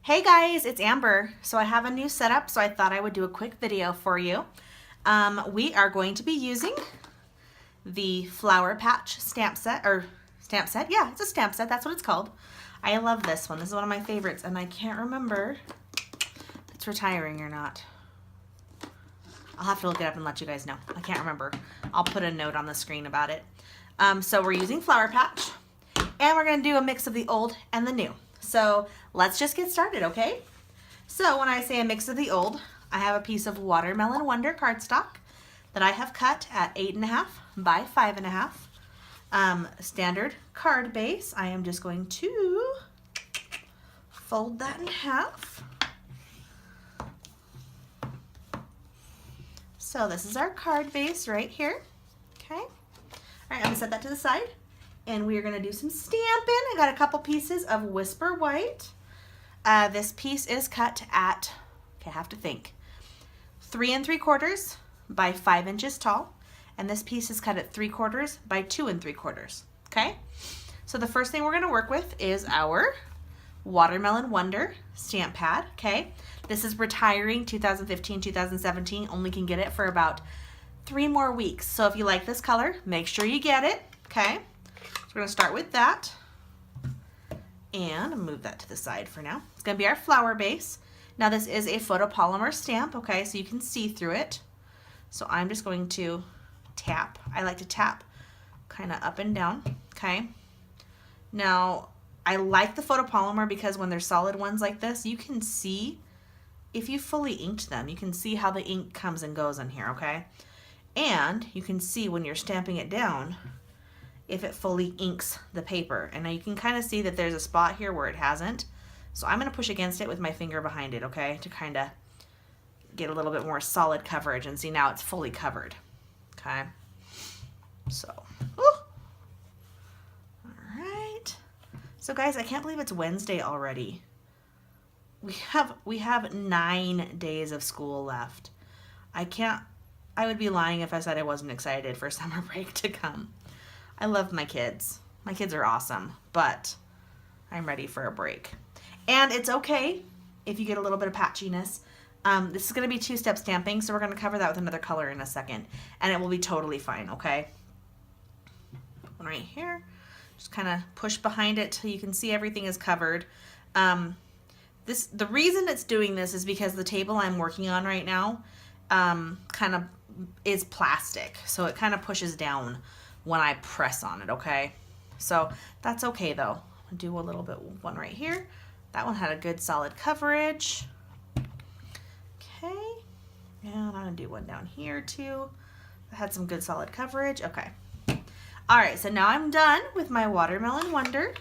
Hey guys, it's Amber. So I have a new setup, so I thought I would do a quick video for you. We are going to be using the Flower Patch stamp set, yeah, it's a stamp set, that's what it's called. I love this one. This is one of my favorites, and I can't remember if it's retiring or not. I'll have to look it up and let you guys know. I can't remember. I'll put a note on the screen about it. So we're using Flower Patch, and we're going to do a mix of the old and the new. So let's just get started, okay? So when I say a mix of the old, I have a piece of Watermelon Wonder cardstock that I have cut at 8.5 by 5.5. Standard card base. I am just going to fold that in half. So this is our card base right here, okay? All right, I'm gonna set that to the side. And we are going to do some stamping. I got a couple pieces of Whisper White. This piece is cut at, okay, I have to think, 3 3/4 by 5 inches tall. And this piece is cut at 3/4 by 2 3/4. Okay? So the first thing we're going to work with is our Watermelon Wonder stamp pad. Okay? This is retiring 2015, 2017. Only can get it for about 3 more weeks. So if you like this color, make sure you get it. Okay? So we're going to start with that and move that to the side for now. It's going to be our flower base. Now this is a photopolymer stamp, okay, so you can see through it. So I'm just going to tap. I like to tap kind of up and down, okay. Now I like the photopolymer because when they're solid ones like this, you can see, if you fully inked them, you can see how the ink comes and goes in here, okay. And you can see when you're stamping it down if it fully inks the paper. And now you can kind of see that there's a spot here where it hasn't. So I'm going to push against it with my finger behind it, okay, to kind of get a little bit more solid coverage. And see, now it's fully covered, okay. So, all right. So guys, I can't believe it's Wednesday already. We have 9 days of school left. I would be lying if I said I wasn't excited for summer break to come. I love my kids. My kids are awesome, but I'm ready for a break. And it's okay if you get a little bit of patchiness. This is going to be 2-step stamping, so we're going to cover that with another color in a second, and it will be totally fine, okay? One right here. Just kind of push behind it till you can see everything is covered. The reason it's doing this is because the table I'm working on right now kind of is plastic, so it kind of pushes down when I press on it, okay? So that's okay though. I'll do a little bit, one right here. That one had a good solid coverage. Okay, and I'm gonna do one down here too. That had some good solid coverage, okay. All right, so now I'm done with my Watermelon Wonder.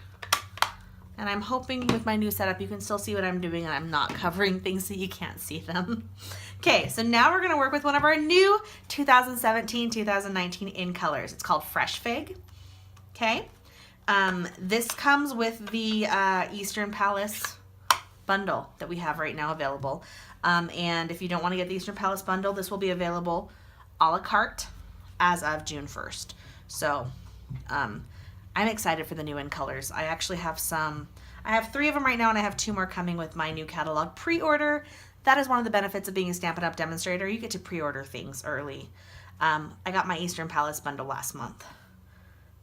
And I'm hoping with my new setup you can still see what I'm doing and I'm not covering things so you can't see them. Okay, so now we're going to work with one of our new 2017-2019 in colors. It's called Fresh Fig. Okay, this comes with the Eastern Palace bundle that we have right now available. And if you don't want to get the Eastern Palace bundle, this will be available a la carte as of June 1st. So I'm excited for the new in colors. I actually have some. I have 3 of them right now, and I have 2 more coming with my new catalog pre-order. That is one of the benefits of being a Stampin' Up! Demonstrator. You get to pre-order things early. I got my Eastern Palace bundle last month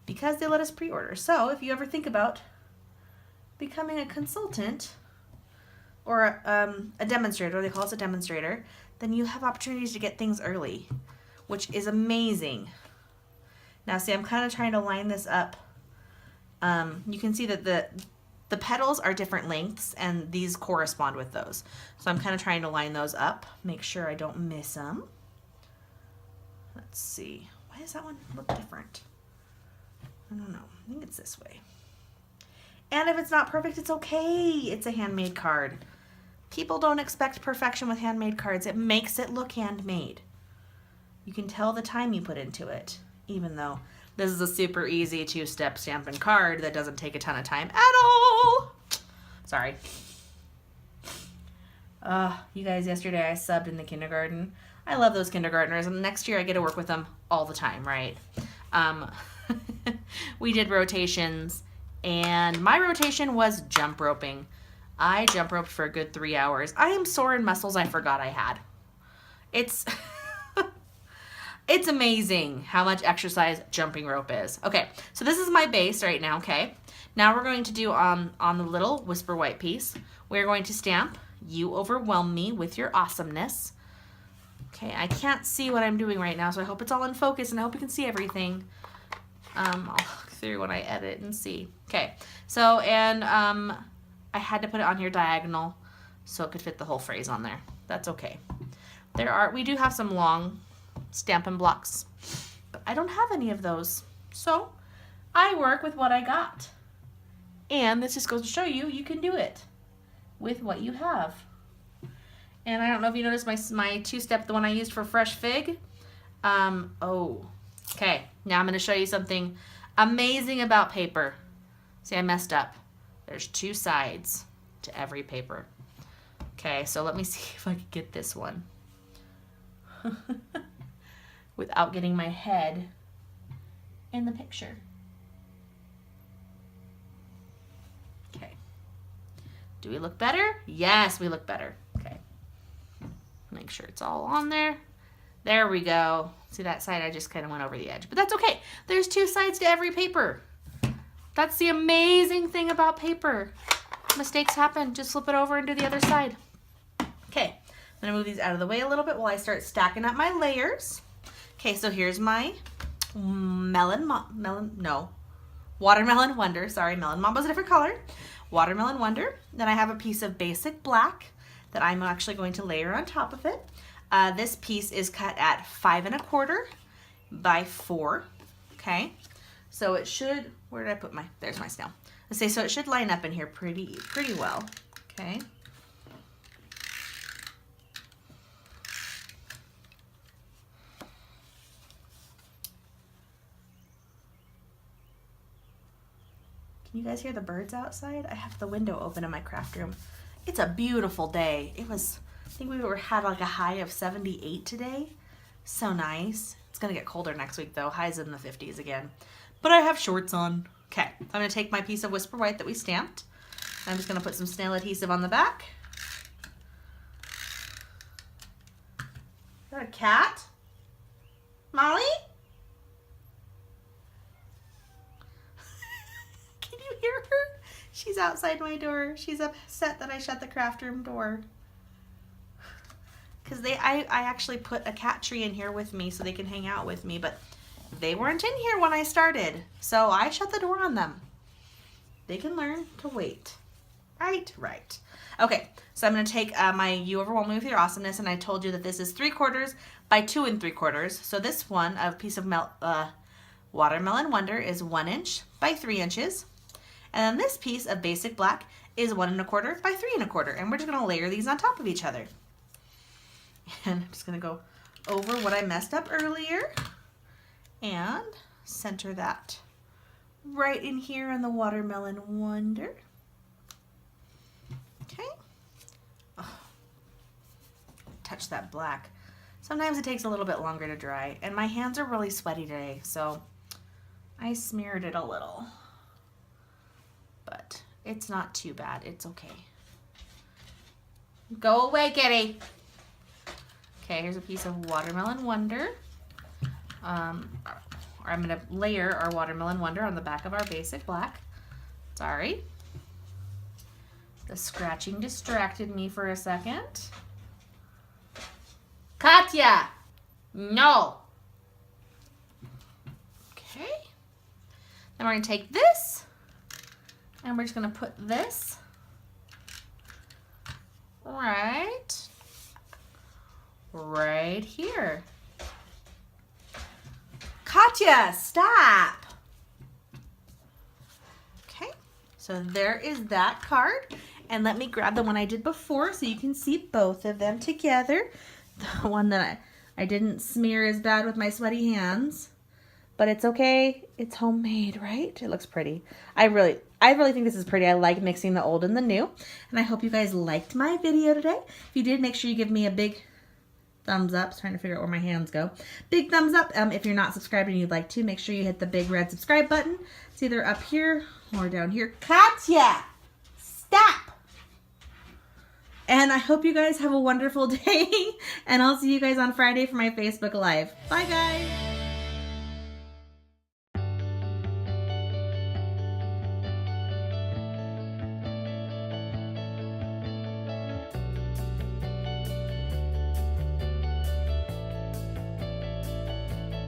because they let us pre-order. So if you ever think about becoming a consultant or a demonstrator, they call us a demonstrator, then you have opportunities to get things early, which is amazing. Now see, I'm kind of trying to line this up. You can see that the petals are different lengths and these correspond with those. So I'm kind of trying to line those up, make sure I don't miss them. Let's see, why does that one look different? I don't know, I think it's this way. And if it's not perfect, it's okay. It's a handmade card. People don't expect perfection with handmade cards. It makes it look handmade. You can tell the time you put into it, even though this is a super easy 2-step stamping card that doesn't take a ton of time at all. Sorry. You guys, yesterday I subbed in the kindergarten. I love those kindergartners, and next year I get to work with them all the time, right? We did rotations, and my rotation was jump roping. I jump roped for a good 3 hours. I am sore in muscles I forgot I had. It's it's amazing how much exercise jumping rope is. Okay, so this is my base right now, okay? Now we're going to do on the little Whisper White piece, we're going to stamp "You Overwhelm Me with Your Awesomeness." Okay, I can't see what I'm doing right now, so I hope it's all in focus and I hope you can see everything. I'll look through when I edit and see. Okay, so, and I had to put it on here diagonal so it could fit the whole phrase on there. That's okay. We do have some long Stampin' Blocks, but I don't have any of those. So I work with what I got. And this just goes to show you, you can do it with what you have. And I don't know if you noticed my two-step, the one I used for Fresh Fig. Okay, now I'm going to show you something amazing about paper. See, I messed up. There's 2 sides to every paper. Okay, so let me see if I can get this one without getting my head in the picture. Okay. Do we look better? Yes, we look better. Okay. Make sure it's all on there. There we go. See that side? I just kind of went over the edge, but that's okay. There's 2 sides to every paper. That's the amazing thing about paper. Mistakes happen. Just flip it over and do the other side. Okay, I'm gonna move these out of the way a little bit while I start stacking up my layers. Okay, so here's my Watermelon Wonder. Sorry, Melon Mambo's a different color. Watermelon Wonder. Then I have a piece of basic black that I'm actually going to layer on top of it. This piece is cut at 5 1/4 by 4. Okay, so it should, where did I put there's my snail. Let's say, so it should line up in here pretty well. Okay. Can you guys hear the birds outside? I have the window open in my craft room. It's a beautiful day. I think we had like a high of 78 today. So nice. It's gonna get colder next week though. Highs in the 50s again. But I have shorts on. Okay, I'm gonna take my piece of Whisper White that we stamped. I'm just gonna put some snail adhesive on the back. Is that a cat? Molly? Can you hear her? She's outside my door. She's upset that I shut the craft room door. Because I actually put a cat tree in here with me so they can hang out with me, but they weren't in here when I started, so I shut the door on them. They can learn to wait. Right. Okay, so I'm going to take my You Overwhelm Me with Your Awesomeness, and I told you that this is 3/4 by 2 3/4. So this one, a piece of Watermelon Wonder, is 1 inch by 3 inches. And then this piece of basic black is 1 1/4 by 3 1/4. And we're just going to layer these on top of each other. And I'm just going to go over what I messed up earlier and center that right in here on the Watermelon Wonder. Okay. Oh, touch that black. Sometimes it takes a little bit longer to dry, and my hands are really sweaty today, so I smeared it a little. But it's not too bad. It's okay. Go away, kitty. Okay, here's a piece of Watermelon Wonder. I'm going to layer our Watermelon Wonder on the back of our basic black. Sorry. The scratching distracted me for a second. Katya! No! Okay. Then we're going to take this, and we're just going to put this right here. Katya, stop! Okay, so there is that card. And let me grab the one I did before so you can see both of them together. The one that I didn't smear as bad with my sweaty hands. But it's okay. It's homemade, right? It looks pretty. I really think this is pretty. I like mixing the old and the new. And I hope you guys liked my video today. If you did, make sure you give me a big thumbs up. I was trying to figure out where my hands go. Big thumbs up. If you're not subscribed and you'd like to, make sure you hit the big red subscribe button. It's either up here or down here. Katya! Stop! And I hope you guys have a wonderful day. And I'll see you guys on Friday for my Facebook Live. Bye, guys.